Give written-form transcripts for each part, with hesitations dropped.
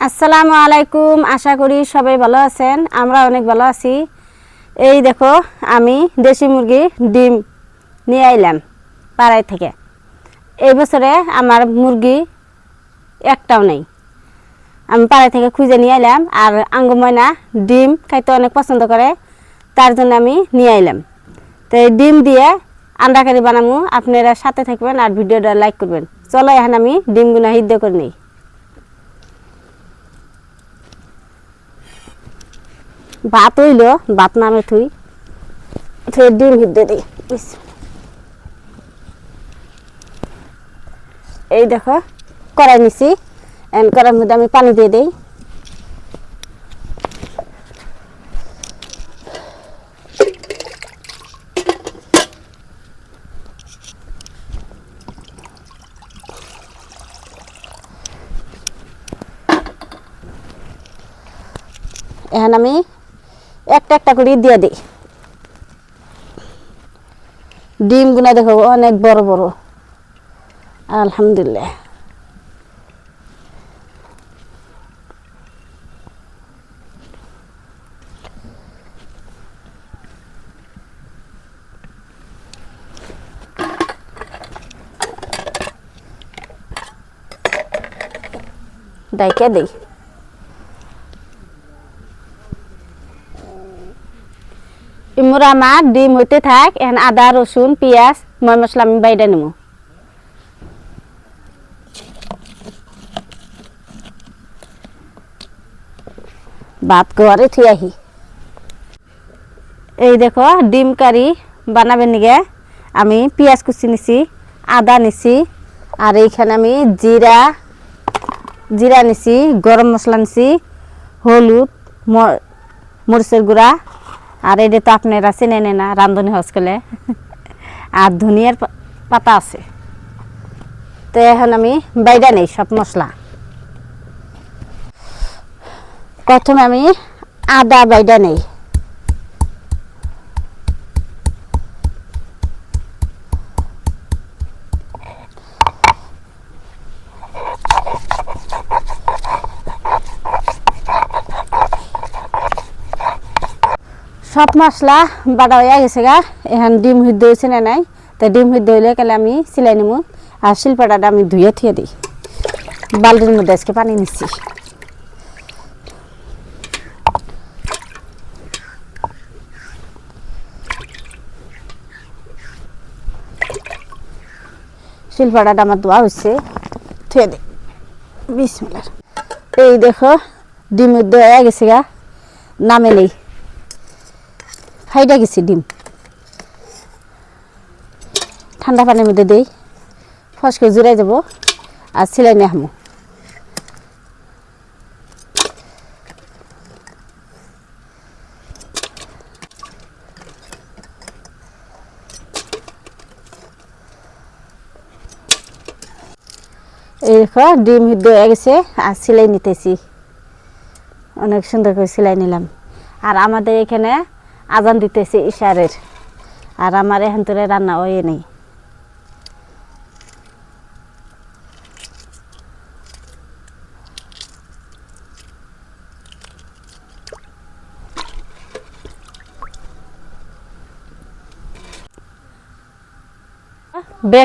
আসসালামু আলাইকুম। আশা করি সবাই ভালো আছেন। আমরা অনেক ভালো আছি। এই দেখো আমি দেশি মুরগি ডিম নিয়ে আইলাম পাড়ায় থেকে। এই বছরে আমার মুরগি একটাও নেই। আমি পাড়ায় থেকে খুঁজে নিয়ে আইলাম। আর আঙ্গু ময়না ডিম খাইতে অনেক পছন্দ করে, তার জন্য আমি নিয়ে আইলাম। তো এই ডিম দিয়ে আন্ডা কারি বানাবো। আপনারা সাথে থাকবেন আর ভিডিওটা লাইক করবেন। চলো এখন আমি ডিমগুলো সিদ্ধ করে নিই। ভাত হইল, ভাত নামে থুই ডিম সিদ্ধ দিই। এই দেখো কড়াই নিছি, কড়াইয়ের মধ্যে আমি পানি দিয়ে দিই। এখন আমি একটা একটা করে দিয়ে দিই। ডিমগুলো দেখো অনেক বড় বড়, আলহামদুলিল্লাহ। ডাইকে দিই। ইমরা আমার ডিম হইতে থাক। এখন আদা রসুন পেঁয়াজ ময় মশলা আমি বাইরে নেব। ভাত ঘরে থুই আহি। এই দেখো ডিম কারি বানাবেন নিগে আমি পেঁয়াজ কুচি নিছি, আদা নিছি, আর এইখানে আমি জিরা নিছি, গরম মশলা নিছি, হলুদ, মরিচের গুঁড়া, আর এটা তো আপনারা চিনেন না রাঁধুনি হজকলে, আর ধনিয়ার পাতা আছে। তো এখন আমি বাইরে নেই সব মশলা। প্রথমে আমি আদা বাইরে নেই। সব মশলা বাটা হয়ে গেছে গা। এখন ডিম সিদ্ধ হয়েছে না নাই, তো ডিম সিদ্ধ হইলে গেলে আমি সিলাই নেবো। আর শিলপাটাটা আমি ধুয়ে থুয়ে দিই। বালতির মধ্যে আজকে পানি নিচ্ছি। শিলপাটাটা আমার ধোয়া হচ্ছে, থুয়ে দিই। বিসমিল্লাহ। এই দেখো ডিম সিদ্ধ হয়ে গেছে গা, নামে নেই, ফাইটা গেছি ডিম। ঠান্ডা পানির মধ্যে দিই, ফসকে জুড়াই যাব আর সিলাই নিয়ে আহমো। এই দেখো ডিম সিদ্ধ হয়ে গেছে আর সিলাই নিতেছি। অনেক সুন্দর করে সিলাই নিলাম। আর আমাদের এখানে আজান দিতেছে ইশারের, আর আমার এখান থেকে রান্না হয়ে নেই।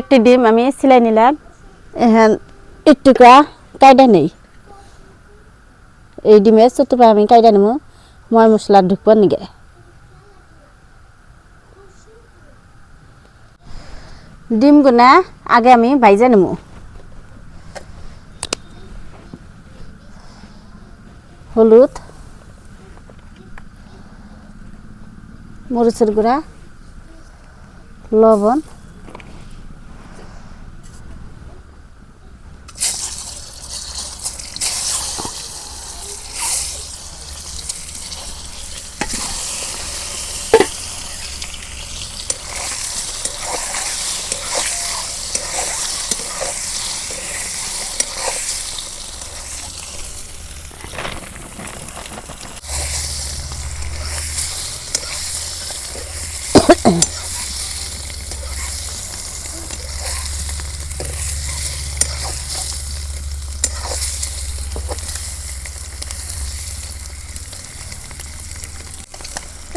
একটি ডিম আমি সিলাই নিলাম। এখন একটুকা কায়দা নেই, এই ডিমের চতুর্পা আমি কায়দা নেব। ময় মশলা ঢুকবার নিগে ডিমগুনা আগে আমি ভাইজা নেব। হলুদ, মরিচের গুঁড়া, লবণ,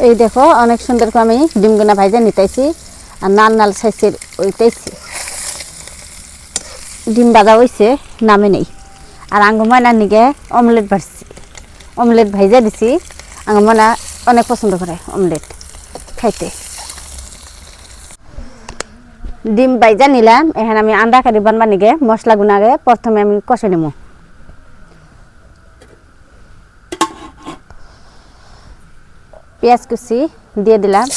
এই দেখো অনেক সুন্দর করে আমি ডিমগুনা ভাইজা নিতেছি আর নাল নাল সাইজের ওইটাইছি ডিম ভাজা হয়েছে নামে নেই আর আঙ্গুমানার নিকে অমলেট ভাজছি অমলেট ভাইজা দিছি আঙ্গুমানা অনেক পছন্দ করে অমলেট খাইতে ডিম ভাইজা নিলাম এখন আমি আন্ডা কারি বানবার নিকে মশলা গুনাগে প্রথমে আমি কষে নেব পেঁয়াজ কুচি দিয়ে দিলাম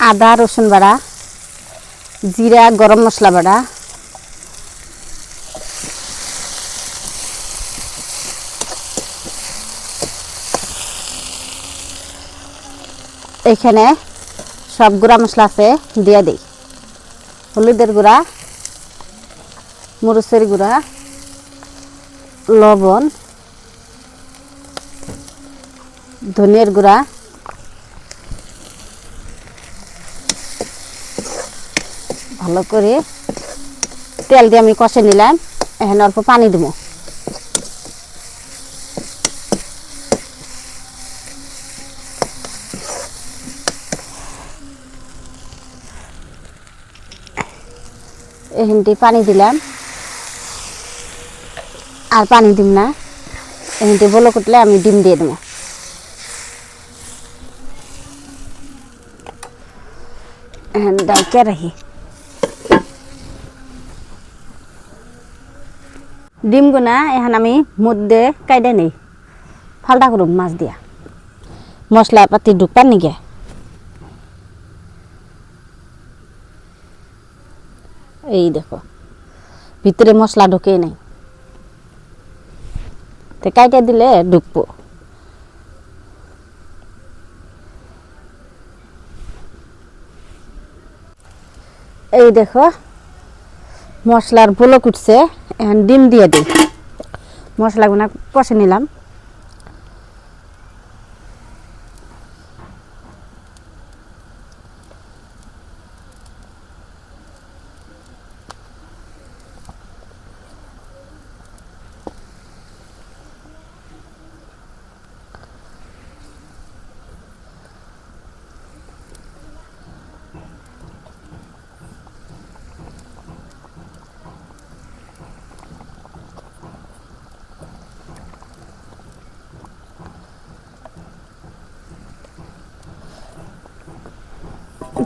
আদা রসুন বাড়া জিরা গরম মশলা বাড়া এখানে সব গুঁড়া মশলা আছে দিয়ে দিই হলুদের গুঁড়া মরিচের গুঁড়া লবণ ধনিয়ার গুঁড়া ভালো করে তেল দিয়ে আমি কষে নিলাম এখন অল্প পানি দেবো এখানটি পানি দিলাম আর পানি দিব না এখানটি বলো কুটলে আমি ডিম দিয়ে দেবো এখন ডাইকে রাখি ডিমগুনা এখন আমি মধ্যে কাইডে নেই ফালটা করুম মাছ দিয়া মশলা পাতি ঢুকবার নিকে এই দেখো ভিতরে মশলা ঢুকে নাই তো কাইটে দিলে ঢুকবো এই দেখো মশলার ভুলো কুটছে এখন ডিম দিয়ে দিই মশলাগুলো কষে নিলাম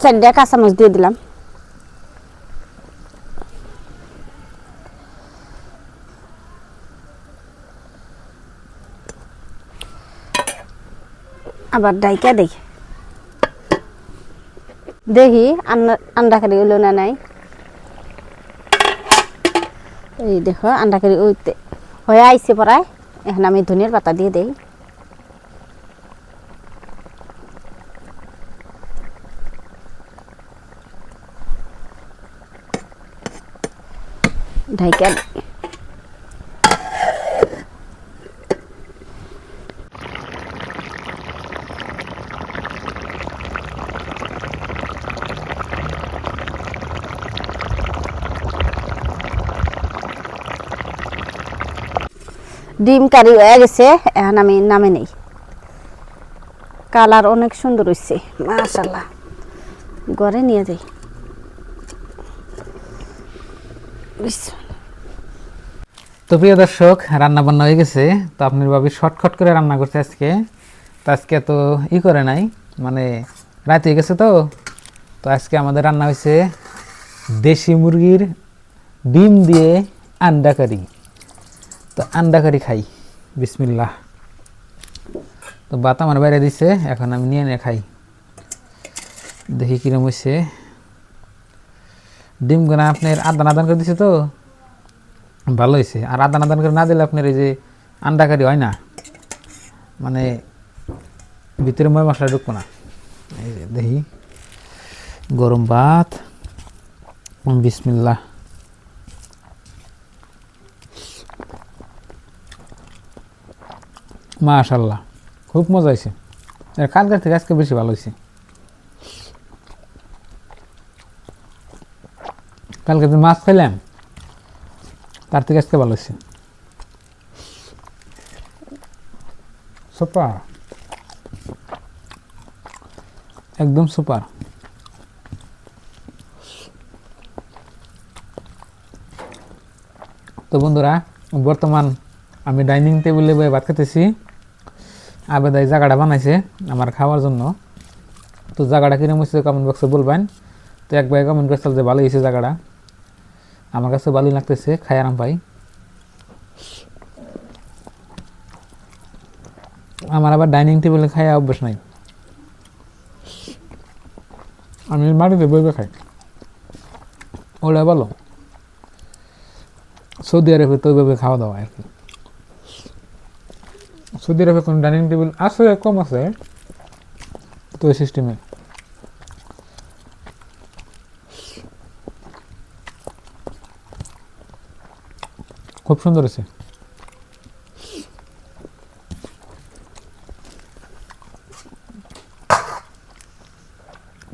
চারটা কাঁচামরিচ দিয়ে দিলাম আবার ডাইকা দেখি দেখি আন্ডা কারি হইল না নাই এই দেখো আন্ডা কারি ওইতে হয়ে আইছে পড়ায় এখন আমি ধনিয়ার পাতা দিয়ে দেই ঢাইকা ডিম কারি হয়ে গেছে এখন আমি নামে নেই কালার অনেক সুন্দর হইছে মাশাআল্লাহ ঘরে নিয়ে যাই তো প্রিয় দর্শক রান্না বান্না হয়ে গেছে তো আপনার ভাবি শর্টকাট করে রান্না করছে আজকে তো আজকে তো করে নাই মানে রাত হয়ে গেছে তো তো আজকে আমাদের রান্না হয়েছে দেশি মুরগির ডিম দিয়ে আন্ডা কারি তো আন্ডা কারি খাই বিসমিল্লাহ তো ভাত আমার বাইরে দিছে এখন আমি নিয়ে নিয়ে খাই দেখি কিরম হয়েছে ডিমগুলো আপনার আদান আদান করে দিছে তো ভালো হয়েছে আর আদান আদান করে না দিলে আপনার এই যে আন্ডা কারি হয় না মানে ভিতরে ময় মশলা ঢুকবো না এই যে দেখি গরম ভাত বিসমিল্লাহ মাশাআল্লাহ খুব মজা হয়েছে কালকের থেকে আজকে বেশি ভালো হয়েছে কালকে যে মাছ খাইলাম তার থেকে আজকে ভালো হয়েছে। সুপার, একদম সুপার। তো বন্ধুরা, বর্তমান আমি ডাইনিং টেবিলে বসে ভাত খেতেছি। আবেদা এই জায়গাটা বানাইছে আমার খাওয়ার জন্য। তো জায়গাটা কিরকম হচ্ছে কমেন্ট বক্সে বলবেন। তো এক ভাই কমেন্ট করছিল যে ভালো হয়েছে জায়গাটা, আমার কাছে ভালোই লাগতেছে, খাই আরাম পাই। আমার আবার ডাইনিং টেবিলে খাই অভ্যাস নাই, আমি মাটিতে বইবে খাই, ওটা ভালো। সৌদি আরবে তো ওইভাবে খাওয়া দাওয়া আর কি। সৌদি আরবে কোনো ডাইনিং টেবিল আছে, কম আছে তো ওই সিস্টেমে। খুব সুন্দর আছে।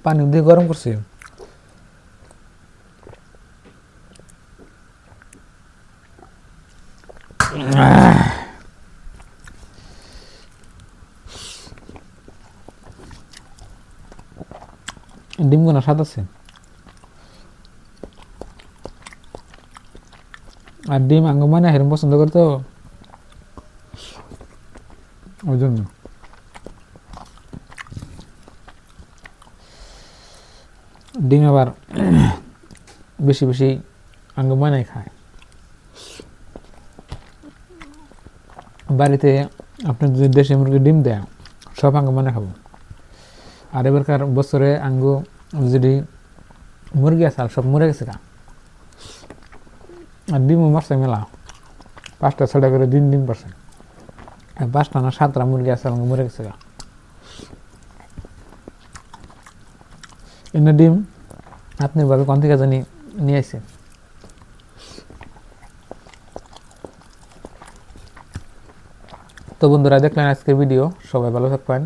পানি দিয়ে গরম করছি। ডিমগুলো স্বাদ আছে, আর ডিম আঙ্গ মানে হেরম পছন্দ করতো, ওই জন্য। ডিম আবার বেশি বেশি আঙ্গ ময়নাই খায়। বাড়িতে আপনি যদি দেশি মুরগি ডিম দেয় সব আঙ্গ ময়না খাবো। আর এবারকার বছরে আঙ্গ যদি মুরগি আছে সব মরে গেছে গা, আর ডিমও মারছে মেলা, 5টা 6টা করে ডিম পারছে। 5টা না 7টা মুরগি আছে আঙ্গ মরে গেছে গা। এনে ডিম আপনি ভাবে কোন থেকে জানি নিয়ে আসছে। তো বন্ধুরা, দেখলেন আজকের ভিডিও। সবাই ভালো থাকবেন,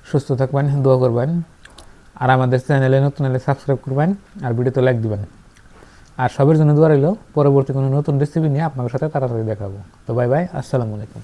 সুস্থ থাকবেন, দোয়া করবেন। আর আমাদের চ্যানেলে নতুন হলে সাবস্ক্রাইব করবেন, আর ভিডিওতে লাইক দিবেন। আর সবার জন্য দোয়া রইল, পরবর্তী কোনো নতুন রেসিপি নিয়ে আপনাদের সাথে তাড়াতাড়ি দেখাবো। তো বাই বাই, আসসালামু আলাইকুম।